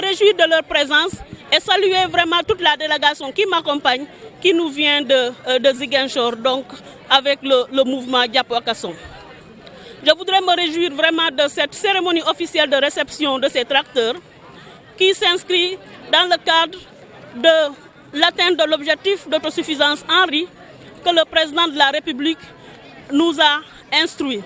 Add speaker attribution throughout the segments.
Speaker 1: réjouir de leur présence et saluer vraiment toute la délégation qui m'accompagne, qui nous vient de Ziguinchor, donc avec le mouvement Diapo Akasson. Je voudrais me réjouir vraiment de cette cérémonie officielle de réception de ces tracteurs qui s'inscrit dans le cadre de l'atteinte de l'objectif d'autosuffisance en riz que le président de la République nous a instruit.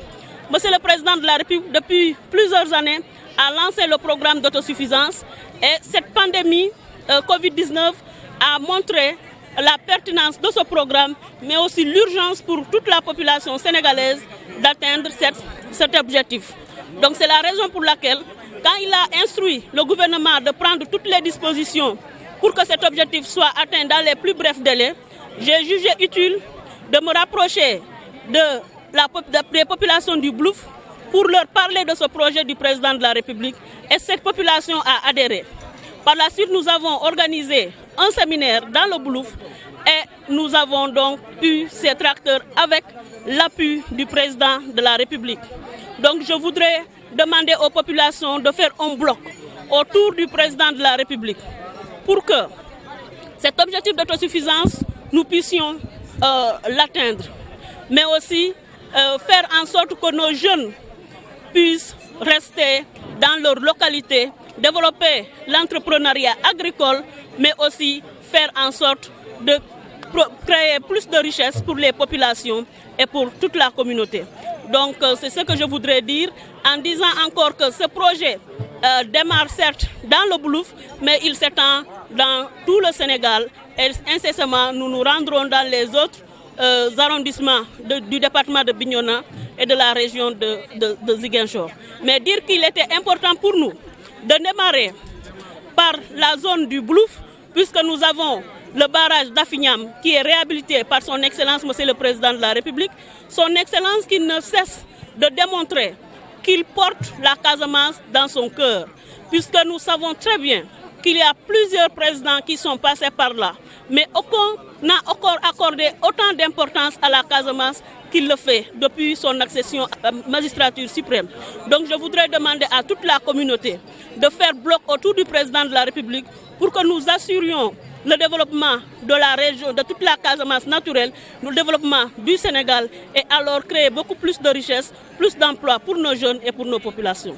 Speaker 1: Monsieur le président de la République, depuis plusieurs années, a lancé le programme d'autosuffisance et cette pandémie Covid-19 a montré la pertinence de ce programme, mais aussi l'urgence pour toute la population sénégalaise d'atteindre cet objectif. Donc c'est la raison pour laquelle, quand il a instruit le gouvernement de prendre toutes les dispositions pour que cet objectif soit atteint dans les plus brefs délais, j'ai jugé utile de me rapprocher des populations du Blouf pour leur parler de ce projet du président de la République et cette population a adhéré. Par la suite, nous avons organisé un séminaire dans le Blouf et nous avons donc eu ces tracteurs avec l'appui du président de la République. Donc je voudrais demander aux populations de faire un bloc autour du président de la République pour que cet objectif d'autosuffisance, nous puissions l'atteindre, mais aussi faire en sorte que nos jeunes puissent rester dans leur localité, développer l'entrepreneuriat agricole, mais aussi faire en sorte de créer plus de richesses pour les populations et pour toute la communauté. Donc c'est ce que je voudrais dire en disant encore que ce projet démarre certes dans le Blouf, mais il s'étend dans tout le Sénégal et incessamment nous nous rendrons dans les autres arrondissements du département de Bignona et de la région de Ziguinchor. Mais dire qu'il était important pour nous de démarrer par la zone du Blouf, puisque nous avons le barrage d'Afignam qui est réhabilité par son Excellence, Monsieur le Président de la République, son Excellence qui ne cesse de démontrer qu'il porte la Casamance dans son cœur, puisque nous savons très bien qu'il y a plusieurs présidents qui sont passés par là, mais aucun n'a encore accordé autant d'importance à la Casamance qu'il le fait depuis son accession à la magistrature suprême. Donc je voudrais demander à toute la communauté de faire bloc autour du président de la République pour que nous assurions le développement de la région, de toute la Casamance naturelle, le développement du Sénégal et alors créer beaucoup plus de richesses, plus d'emplois pour nos jeunes et pour nos populations.